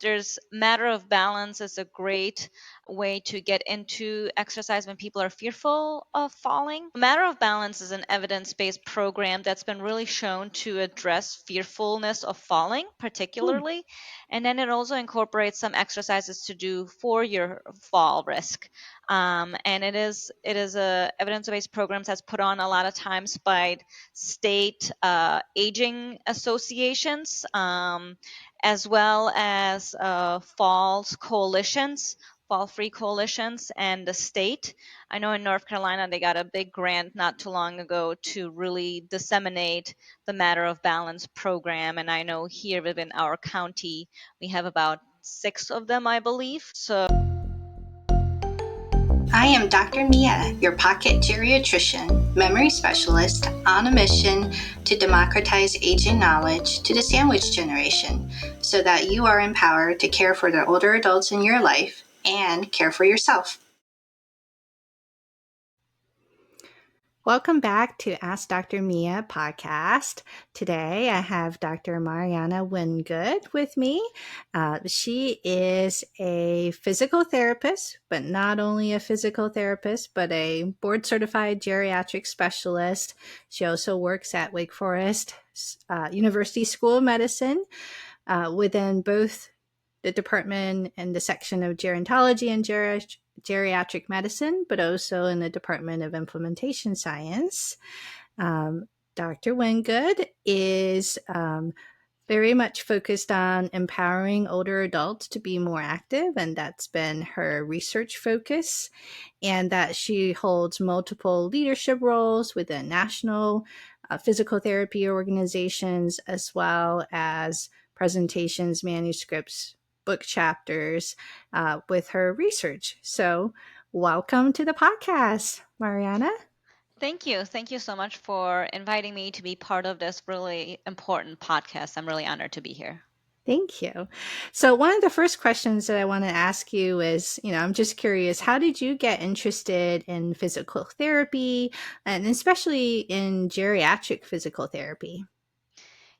There's matter of balance is a great way to get into exercise when people are fearful of falling. Matter of balance is an evidence-based program that's been really shown to address fearfulness of falling Hmm. particularly, and then it also incorporates some exercises to do for your fall risk. And it is a evidence-based program that's put on a lot of times by state aging associations, as well as falls coalitions, fall free coalitions, and the state. I know in North Carolina they got a big grant not too long ago to really disseminate the Matter of Balance program. And I know here within our county we have about 6 of them, I believe. So I am Dr. Mia, your pocket geriatrician, memory specialist on a mission to democratize aging knowledge to the sandwich generation so that you are empowered to care for the older adults in your life and care for yourself. Welcome back to Ask Dr. Mia podcast. Today I have Dr. Mariana Wingood with me. She is a physical therapist, but not only a physical therapist, but a board certified geriatric specialist. She also works at Wake Forest University School of Medicine within both the department and the section of gerontology and geriatric medicine, but also in the Department of Implementation Science. Dr. Wingood is very much focused on empowering older adults to be more active, and that's been her research focus, and that she holds multiple leadership roles within national physical therapy organizations, as well as presentations, manuscripts, book chapters with her research. So, welcome to the podcast, Mariana. thank you. Thank you so much for inviting me to be part of this really important podcast. I'm really honored to be here. Thank you. So, one of the first questions that I want to ask you is, I'm just curious, how did you get interested in physical therapy and especially in geriatric physical therapy?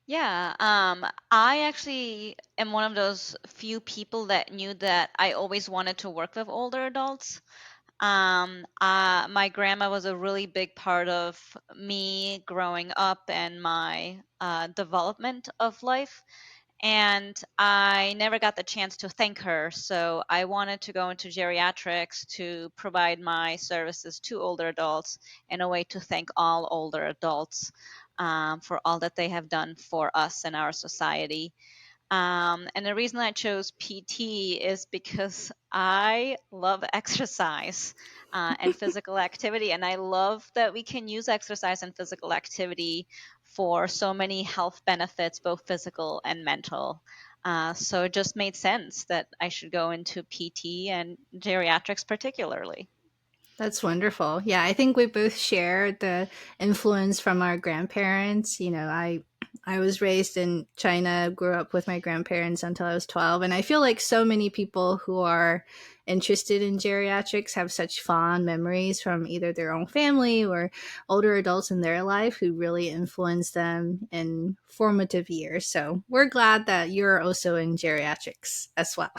Yeah, I actually am one of those few people that knew that I always wanted to work with older adults. My grandma was a really big part of me growing up and my development of life. And I never got the chance to thank her. So I wanted to go into geriatrics to provide my services to older adults in a way to thank all older adults for all that they have done for us and our society. And the reason I chose PT is because I love exercise and physical activity. And I love that we can use exercise and physical activity for so many health benefits, both physical and mental. So it just made sense that I should go into PT and geriatrics, particularly. That's wonderful. Yeah, I think we both share the influence from our grandparents. I was raised in China, grew up with my grandparents until I was 12, and I feel like so many people who are interested in geriatrics have such fond memories from either their own family or older adults in their life who really influenced them in formative years. So we're glad that you're also in geriatrics as well.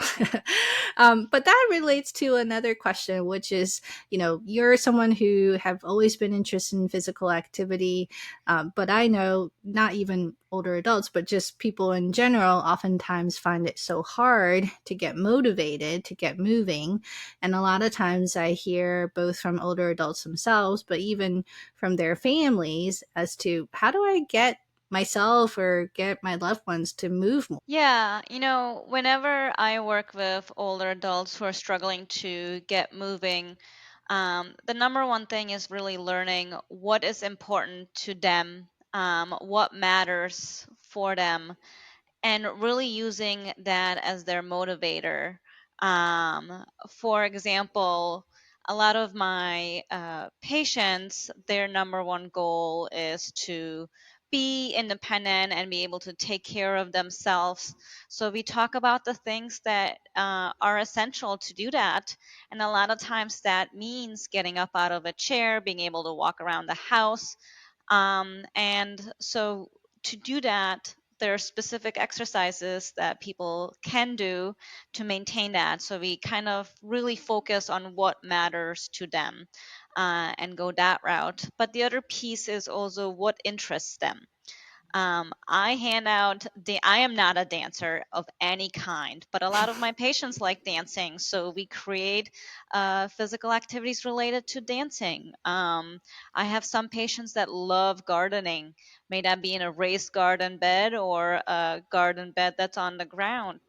But that relates to another question, which is, you're someone who have always been interested in physical activity, but I know not even older adults, but just people in general oftentimes find it so hard to get motivated to get moving. And a lot of times I hear both from older adults themselves, but even from their families as to how do I get myself or get my loved ones to move more. Yeah, whenever I work with older adults who are struggling to get moving, the number one thing is really learning what is important to them, what matters for them, and really using that as their motivator. For example, a lot of my patients, their number one goal is to be independent and be able to take care of themselves. So we talk about the things that are essential to do that. And a lot of times that means getting up out of a chair, being able to walk around the house. And so to do that, there are specific exercises that people can do to maintain that. So we kind of really focus on what matters to them, and go that route. But the other piece is also what interests them. I hand out I am not a dancer of any kind, but a lot of my patients like dancing, so we create physical activities related to dancing. I have some patients that love gardening. May that be in a raised garden bed or a garden bed that's on the ground.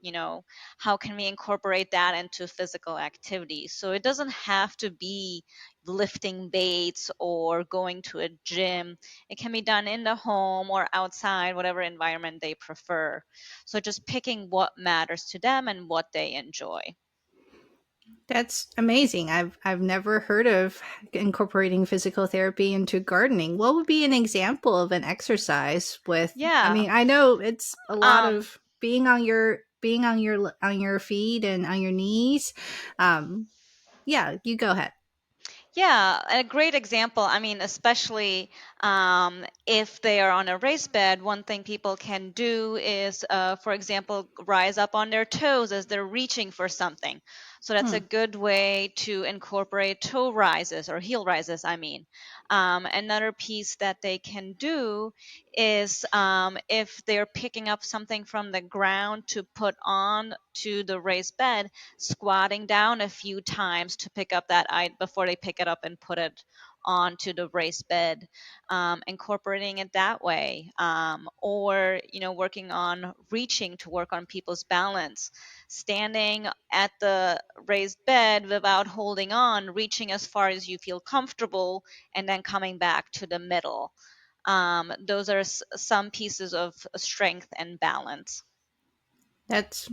How can we incorporate that into physical activity? So it doesn't have to be lifting weights or going to a gym. It can be done in the home or outside, whatever environment they prefer. So just picking what matters to them and what they enjoy. That's amazing. I've never heard of incorporating physical therapy into gardening. What would be an example of an exercise with, I Yeah. mean, I know it's a lot Um, of being on your feet and on your knees. Um yeah, you go ahead. Yeah, a great example. I mean, especially if they are on a raised bed, one thing people can do is, for example, rise up on their toes as they're reaching for something. So that's a Hmm. good way to incorporate toe rises or heel rises, I mean. Another piece that they can do is, if they're picking up something from the ground to put on to the raised bed, squatting down a few times to pick up that item before they pick it up and put it onto the raised bed, incorporating it that way, or working on reaching to work on people's balance, standing at the raised bed without holding on, reaching as far as you feel comfortable, and then coming back to the middle. Those are some pieces of strength and balance. That's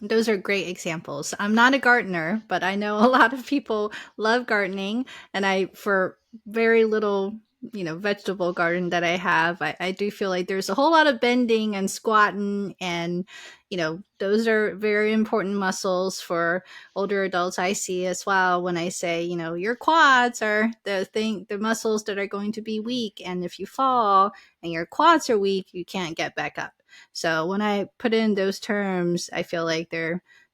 those are great examples. I'm not a gardener, but I know a lot of people love gardening. And for very little, vegetable garden that I have, I do feel like there's a whole lot of bending and squatting. And, those are very important muscles for older adults. I see as well when I say, your quads are the muscles that are going to be weak. And if you fall and your quads are weak, you can't get back up. So when I put in those terms, I feel like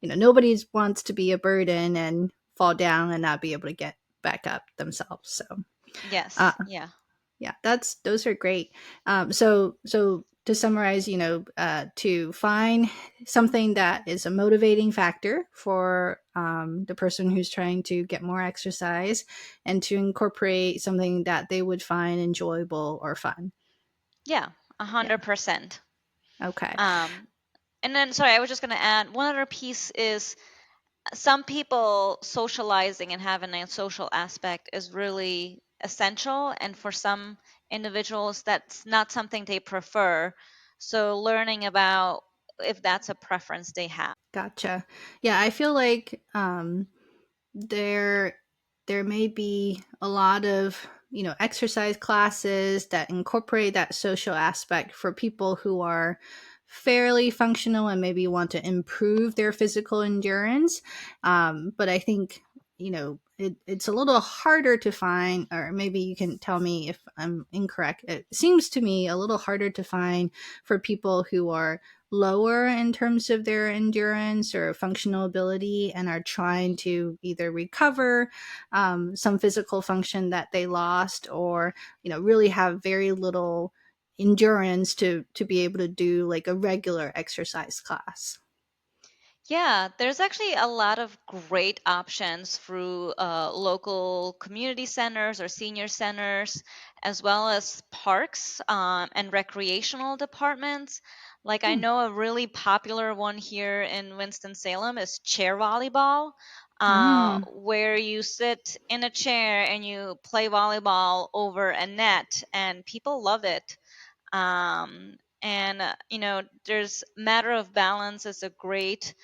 nobody wants to be a burden and fall down and not be able to get back up themselves. So, uh, Yes, yeah. yeah, those are great. So to summarize, to find something that is a motivating factor for the person who's trying to get more exercise, and to incorporate something that they would find enjoyable or fun. Yeah, Yeah. 100%. Okay. Um, and then, sorry, I was just going to add one other piece is some people socializing and having a social aspect is really essential. And for some individuals, that's not something they prefer. So learning about if that's a preference they have. Gotcha. Yeah, I feel like there there may be a lot of exercise classes that incorporate that social aspect for people who are fairly functional and maybe want to improve their physical endurance. But I think it's a little harder to find, or maybe you can tell me if I'm incorrect. It seems to me a little harder to find for people who are lower in terms of their endurance or functional ability and are trying to either recover some physical function that they lost, or really have very little endurance to be able to do like a regular exercise class. Yeah, there's actually a lot of great options through local community centers or senior centers, as well as parks, and recreational departments. Like, I Hmm. know a really popular one here in Winston-Salem is chair volleyball, Mm. where you sit in a chair and you play volleyball over a net, and people love it. And there's matter of balance is a great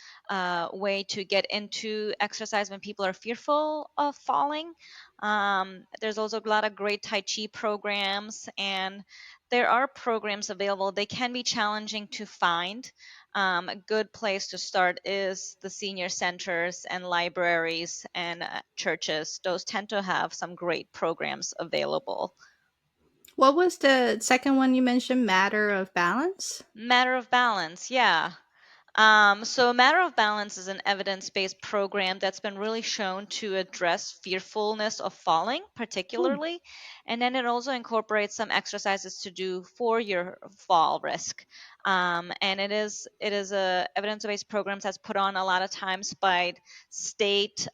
way to get into exercise when people are fearful of falling. There's also a lot of great tai chi programs, and there are programs available. They can be challenging to find. A good place to start is the senior centers and libraries and churches. Those tend to have some great programs available. What was the second one you mentioned? Matter of balance? Matter of balance, yeah. So, Matter of Balance is an evidence based program that's been really shown to address fearfulness of falling, Hmm. particularly. And then it also incorporates some exercises to do for your fall risk. And it is a evidence based program that's put on a lot of times by state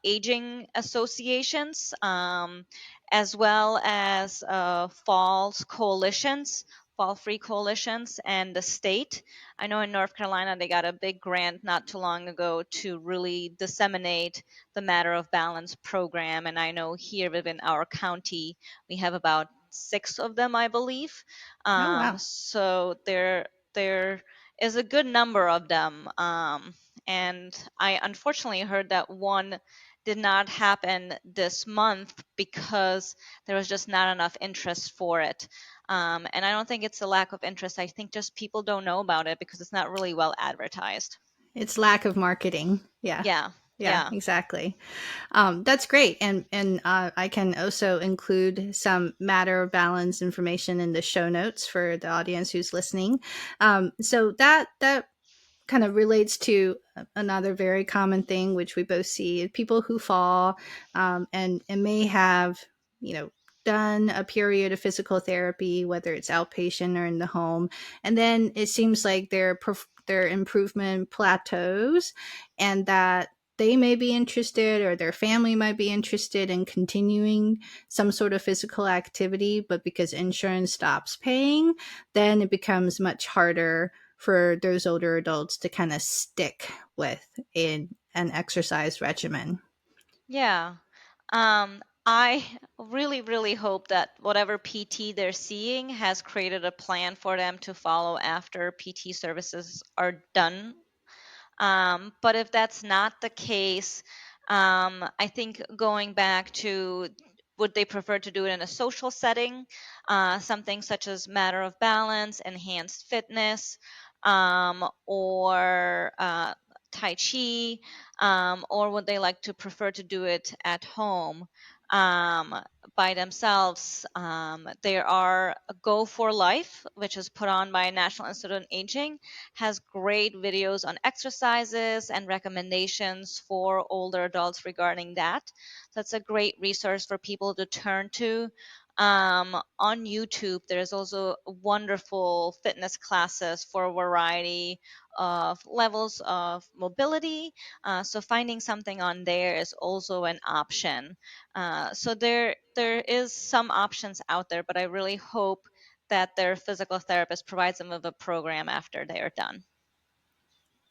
aging associations, as well as falls coalitions, fall free coalitions, and the state. I know in North Carolina they got a big grant not too long ago to really disseminate the Matter of Balance program. And I know here within our county we have about six of them, I believe. Oh, wow. So there is a good number of them. And I unfortunately heard that one did not happen this month because there was just not enough interest for it. And I don't think it's a lack of interest. I think just people don't know about it because it's not really well advertised. It's lack of marketing. Yeah. Yeah, Yeah, yeah. exactly. That's great, and I can also include some matter of balance information in the show notes for the audience who's listening. So that kind of relates to another very common thing which we both see: people who fall, and may have, you know, done a period of physical therapy, whether it's outpatient or in the home, and then it seems like their improvement plateaus, and that they may be interested, or their family might be interested in continuing some sort of physical activity, but because insurance stops paying, then it becomes much harder for those older adults to kind of stick with an exercise regimen. Yeah. I really, really hope that whatever PT they're seeing has created a plan for them to follow after PT services are done. But if that's not the case, I think going back to would they prefer to do it in a social setting, something such as Matter of Balance, enhanced fitness, or Tai Chi, or would they like to prefer to do it at home? Um, by themselves. There are Go for Life, which is put on by National Institute on Aging, has great videos on exercises and recommendations for older adults regarding that. That's a great resource for people to turn to. On YouTube, there's also wonderful fitness classes for a variety of levels of mobility. So finding something on there is also an option. So there is some options out there, but I really hope that their physical therapist provides them with a program after they are done.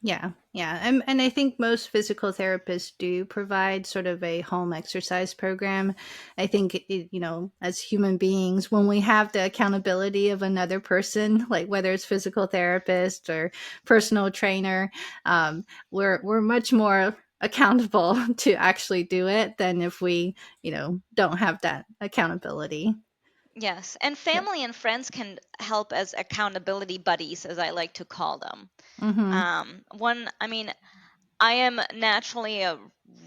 Yeah, yeah. And I think most physical therapists do provide sort of a home exercise program. I think, as human beings, when we have the accountability of another person, like whether it's physical therapist or personal trainer, we're much more accountable to actually do it than if we, don't have that accountability. Yes, and Yeah. family and friends can help as accountability buddies, as I like to call them. Mm-hmm. I mean, I am naturally a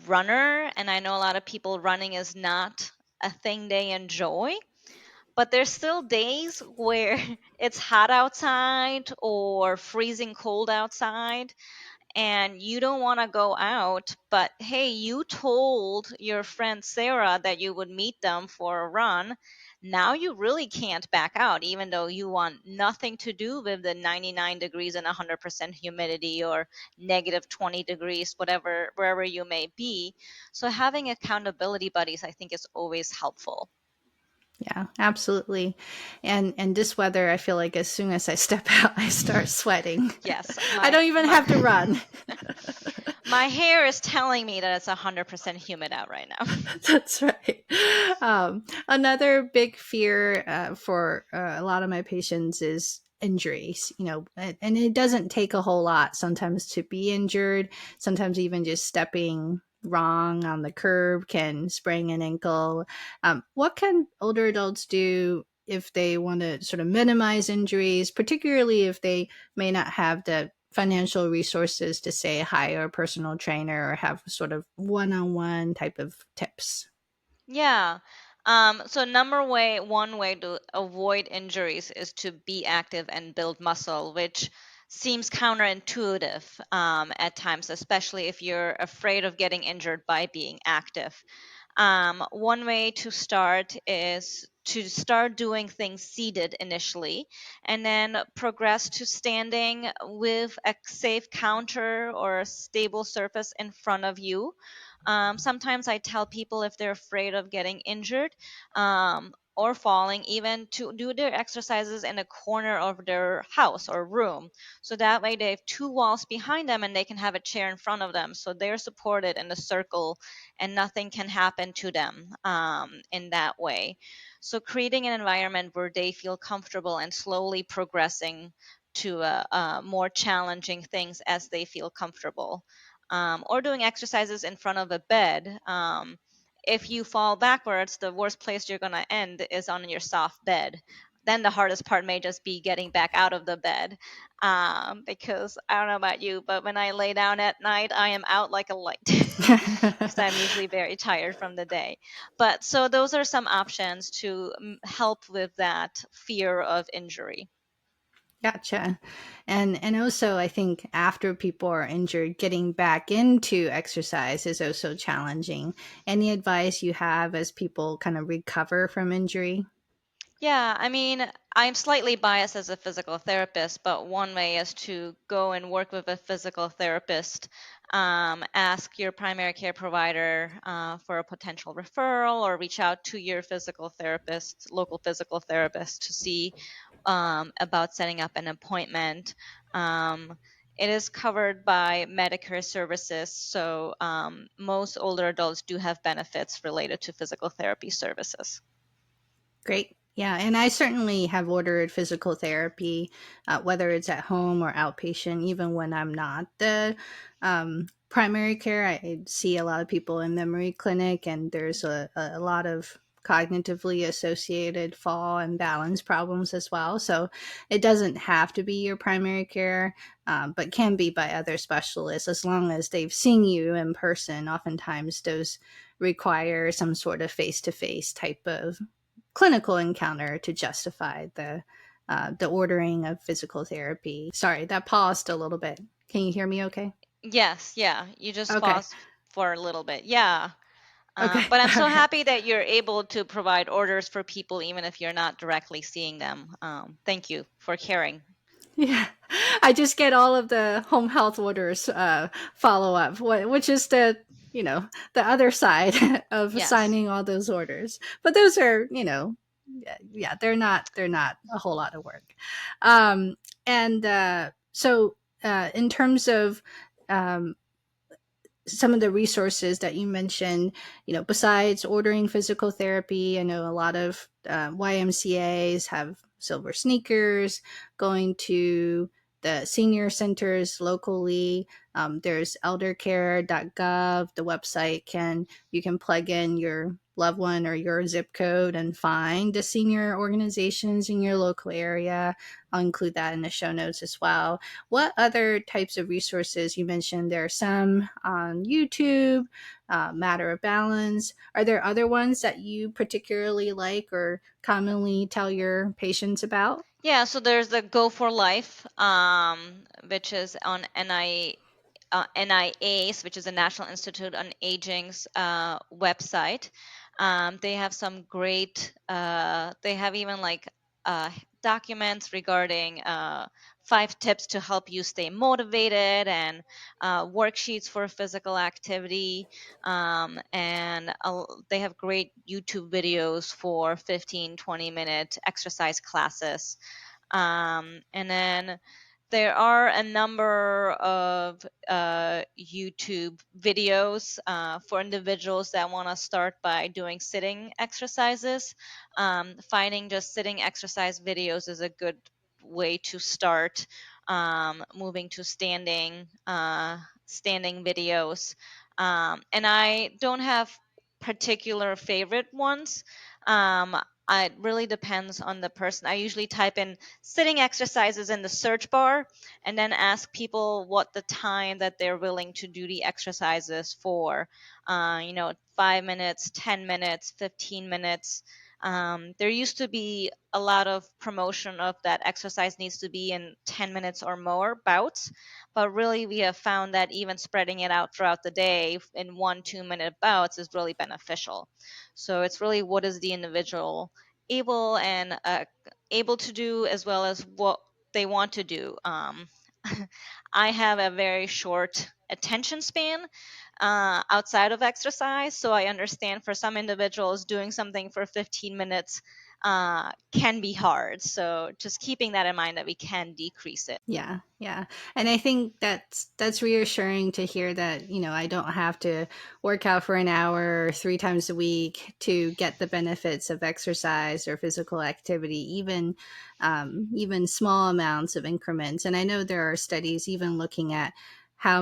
runner, and I know a lot of people running is not a thing they enjoy, but there's still days where it's hot outside or freezing cold outside, and you don't want to go out, but hey, you told your friend Sarah that you would meet them for a run. Now you really can't back out, even though you want nothing to do with the 99 degrees and 100% humidity or negative 20 degrees, whatever, wherever you may be. So having accountability buddies, I think, is always helpful. Yeah, absolutely. And this weather, I feel like as soon as I step out, I start sweating. Yes, I my don't even my have to run. my hair is telling me that it's 100% humid out right now. That's right. Another big fear for a lot of my patients is injuries, and it doesn't take a whole lot sometimes to be injured. Sometimes even just stepping wrong on the curb can sprain an ankle. What can older adults do if they want to sort of minimize injuries, particularly if they may not have the financial resources to, say, hire a personal trainer or have sort of one-on-one type of tips? Yeah. So one way to avoid injuries is to be active and build muscle, which seems counterintuitive at times, especially if you're afraid of getting injured by being active. One way to start is to start doing things seated initially and then progress to standing with a safe counter or a stable surface in front of you. Sometimes I tell people if they're afraid of getting injured or falling, even to do their exercises in a corner of their house or room. So that way they have two walls behind them and they can have a chair in front of them. So they're supported in a circle and nothing can happen to them in that way. So creating an environment where they feel comfortable and slowly progressing to more challenging things as they feel comfortable, or doing exercises in front of a bed. If you fall backwards, the worst place you're going to end is on your soft bed. Then the hardest part may just be getting back out of the bed. Because I don't know about you, but when I lay down at night, I am out like a light because I'm usually very tired from the day. But so those are some options to help with that fear of injury. Gotcha. And also I think after people are injured, getting back into exercise is also challenging. Any advice you have as people kind of recover from injury? Yeah, I mean, I'm slightly biased as a physical therapist, but one way is to go and work with a physical therapist. Ask your primary care provider for a potential referral, or reach out to your physical therapist, local physical therapist, to see about setting up an appointment. It is covered by Medicare services, so most older adults do have benefits related to physical therapy services. Great. Yeah, and I certainly have ordered physical therapy, whether it's at home or outpatient, even when I'm not the primary care. I see a lot of people in memory clinic, and there's a lot of cognitively associated fall and balance problems as well. So it doesn't have to be your primary care, but can be by other specialists as long as they've seen you in person. Oftentimes, those require some sort of face to face type of clinical encounter to justify the ordering of physical therapy. Sorry, that paused a little bit. Can you hear me okay? Yes, yeah. You just Okay. pause for a little bit. Yeah. Okay. But I'm All so right. happy that you're able to provide orders for people even if you're not directly seeing them. Thank you for caring. Yeah. I just get all of the home health orders follow up, which is the other side of Yes. signing all those orders. But those are, yeah, they're not a whole lot of work. And so in terms of um, some of the resources that you mentioned, besides ordering physical therapy, I know a lot of YMCAs have silver sneakers, going to the senior centers locally. There's eldercare.gov. The website you can plug in your loved one or your zip code and find the senior organizations in your local area. I'll include that in the show notes as well. What other types of resources? You mentioned there are some on YouTube, Matter of Balance. Are there other ones that you particularly like or commonly tell your patients about? Yeah, so there's the Go for Life, which is on NIA's, which is the National Institute on Aging's website. They have some great, they have even like uh, documents regarding 5 tips to help you stay motivated, and worksheets for physical activity. And they have great YouTube videos for 15, 20-minute exercise classes. And then there are a number of YouTube videos for individuals that want to start by doing sitting exercises. Finding just sitting exercise videos is a good way to start. Moving to standing videos. And I don't have particular favorite ones. It really depends on the person. I usually type in sitting exercises in the search bar and then ask people what the time that they're willing to do the exercises for. 5 minutes, 10 minutes, 15 minutes. There used to be a lot of promotion of that exercise needs to be in 10 minutes or more bouts, but really we have found that even spreading it out throughout the day in 1 2 minute bouts is really beneficial. So it's really what is the individual able and able to do, as well as what they want to do. I have a very short attention span outside of exercise, so I understand for some individuals doing something for 15 minutes can be hard. So just keeping that in mind that we can decrease it. Yeah, yeah. And I think that's reassuring to hear that, I don't have to work out for an hour 3 times a week to get the benefits of exercise or physical activity, even small amounts of increments. And I know there are studies even looking at how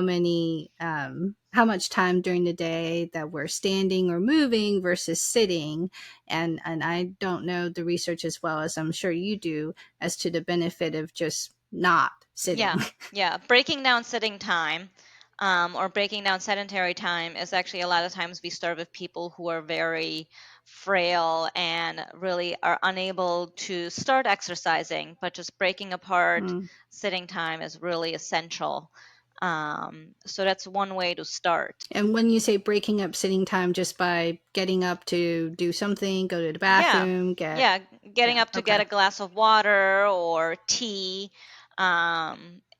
much time during the day that we're standing or moving versus sitting. And I don't know the research as well as I'm sure you do as to the benefit of just not sitting. Yeah, yeah. Breaking down sitting time, or breaking down sedentary time is actually a lot of times we start with people who are very frail and really are unable to start exercising, but just breaking apart Mm. sitting time is really essential. So that's one way to start. And when you say breaking up sitting time just by getting up to do something, go to the Yeah, bathroom, yeah. Getting yeah, up to get okay. a glass of water or tea.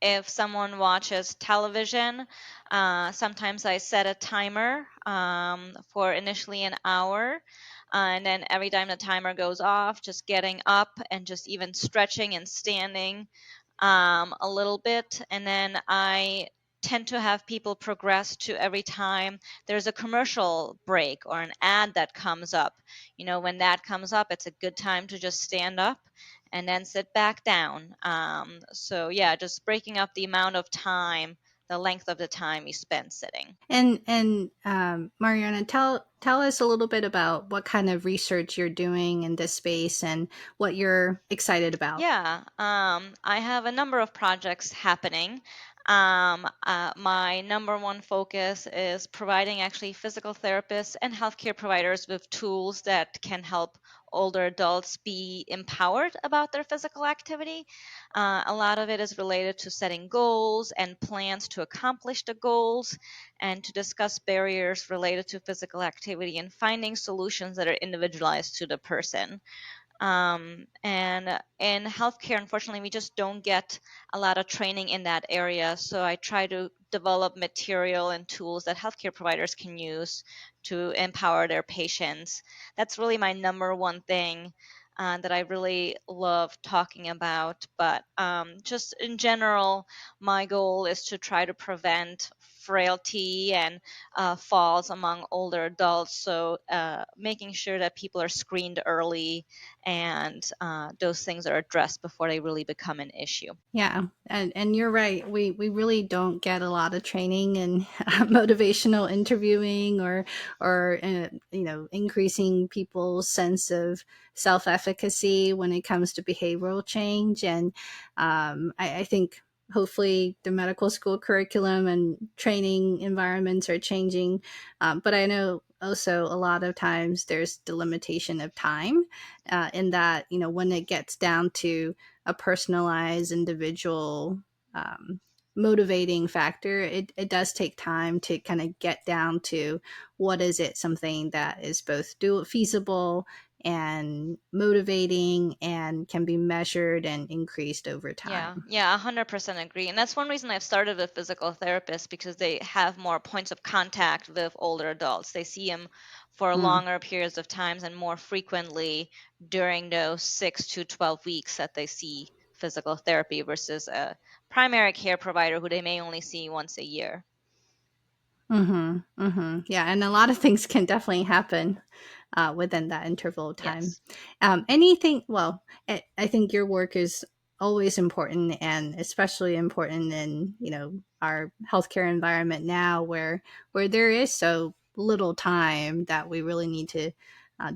If someone watches television, sometimes I set a timer for initially an hour. And then every time the timer goes off, just getting up and just even stretching and standing a little bit. And then I tend to have people progress to every time there's a commercial break or an ad that comes up. When that comes up, it's a good time to just stand up and then sit back down. So, yeah, just breaking up the amount of time, the length of the time you spend sitting. And Mariana, tell us a little bit about what kind of research you're doing in this space and what you're excited about. Yeah, I have a number of projects happening. My number one focus is providing actually physical therapists and healthcare providers with tools that can help older adults be empowered about their physical activity. A lot of it is related to setting goals and plans to accomplish the goals, and to discuss barriers related to physical activity and finding solutions that are individualized to the person. And in healthcare, unfortunately, we just don't get a lot of training in that area. So I try to develop material and tools that healthcare providers can use to empower their patients. That's really my number one thing that I really love talking about. But just in general, my goal is to try to prevent frailty and falls among older adults. So making sure that people are screened early and those things are addressed before they really become an issue. Yeah, and you're right. We really don't get a lot of training in motivational interviewing or increasing people's sense of self efficacy when it comes to behavioral change. And I think hopefully the medical school curriculum and training environments are changing. But I know also a lot of times there's the limitation of time in that when it gets down to a personalized individual um, motivating factor, it does take time to kind of get down to what is it something that is both do feasible and motivating and can be measured and increased over Yeah, time. yeah, 100% agree. And that's one reason I've started with physical therapists, because they have more points of contact with older adults. They see them for Mm. longer periods of times and more frequently during those 6 to 12 weeks that they see physical therapy versus a primary care provider who they may only see once a year. Mm-hmm. Mm-hmm. Yeah, and a lot of things can definitely happen within that interval of time. Yes. Anything, well, I think your work is always important and especially important in, our healthcare environment now where there is so little time that we really need to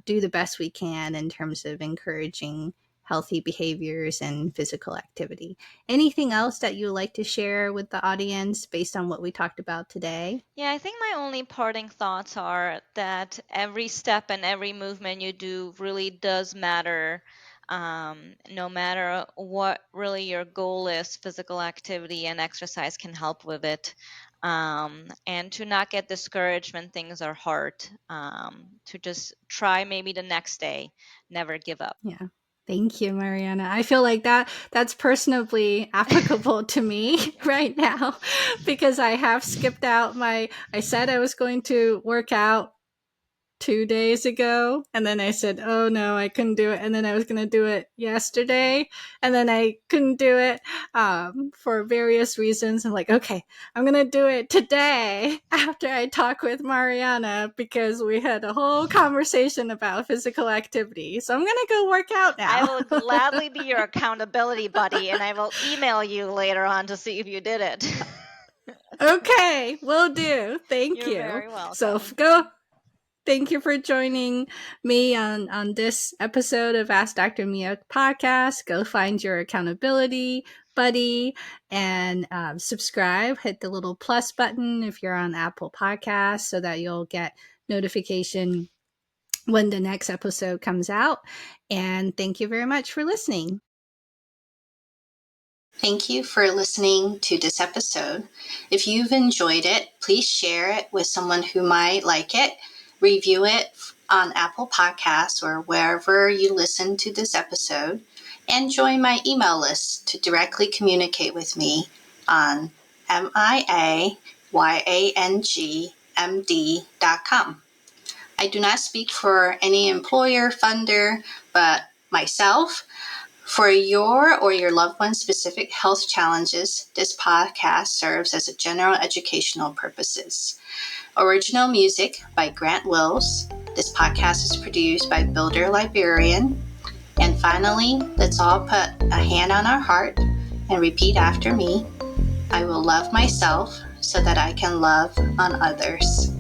do the best we can in terms of encouraging healthy behaviors and physical activity. Anything else that you would like to share with the audience based on what we talked about today? Yeah, I think my only parting thoughts are that every step and every movement you do really does matter. No matter what really your goal is, physical activity and exercise can help with it. And to not get discouraged when things are hard, to just try maybe the next day, never give up. Yeah. Thank you, Mariana. I feel like that's personally applicable to me right now because I have skipped out I said I was going to work out 2 days ago. And then I said, oh no, I couldn't do it. And then I was going to do it yesterday. And then I couldn't do it for various reasons. I'm like, okay, I'm going to do it today after I talk with Mariana because we had a whole conversation about physical activity. So I'm going to go work out I now. will gladly be your accountability buddy, and I will email you later on to see if you did it. Okay, will do. Thank You're you. very So welcome. go. Thank you for joining me on this episode of Ask Dr. Mia podcast. Go find your accountability buddy and subscribe. Hit the little plus button if you're on Apple Podcasts so that you'll get notification when the next episode comes out. And thank you very much for listening. Thank you for listening to this episode. If you've enjoyed it, please share it with someone who might like it. Review it on Apple Podcasts or wherever you listen to this episode. And join my email list to directly communicate with me on miayangmd.com. I do not speak for any employer, funder, but myself. For your or your loved one's specific health challenges, this podcast serves as a general educational purposes. Original music by Grant Wills. This podcast is produced by Builder Librarian. And finally, let's all put a hand on our heart and repeat after me. I will love myself so that I can love on others.